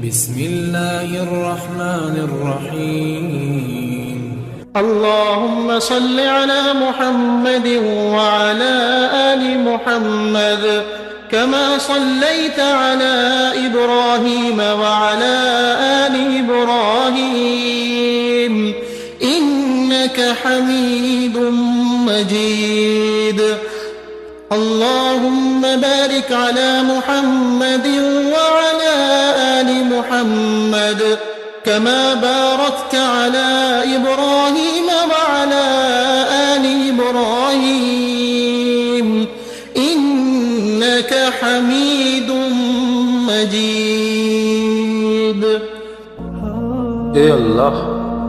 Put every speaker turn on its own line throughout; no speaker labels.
बिस्मिल्लाहिर्रहमानिर्रहीम।
अल्लाहुम्मा सल्लि अला मुहम्मदिन व अला आलि मुहम्मद कमा सल्लैता अला इब्राहीम व अला आलि इब्राहीम इन्नका हमीदुम मजीद। अल्लाहुम्मा बारिक अला मुहम्मदिन व अला आलि मुहम्मद कमा बारकता अला इब्राहीम व अला आलि इब्राहीम इन्नका हमीदुम मजीद।
ए अल्लाह,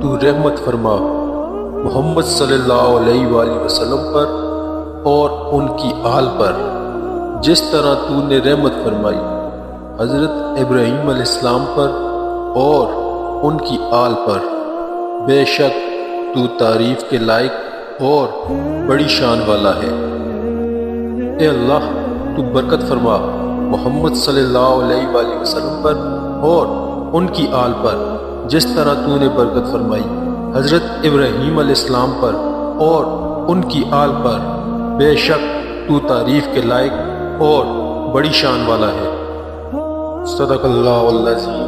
तू रहमत फरमा मोहम्मद सल्लल्लाहु अलैहि वसल्लम पर और उनकी आल पर जिस तरह तूने रहमत फरमाई हज़रत इब्राहीम अलैहिस्सलाम पर और उनकी आल पर। बेशक तू तारीफ के लायक और बड़ी शान वाला है। ए अल्लाह, तू बरकत फरमा मोहम्मद सल्लल्लाहु अलैहि वसल्लम पर और उनकी आल पर जिस तरह तूने बरकत फरमाई हज़रत इब्राहीम अलैहिस्सलाम पर और उनकी आल पर। बेशक तू तारीफ के लायक और बड़ी शान वाला है। सदक़ल्लाहुल अज़ीम।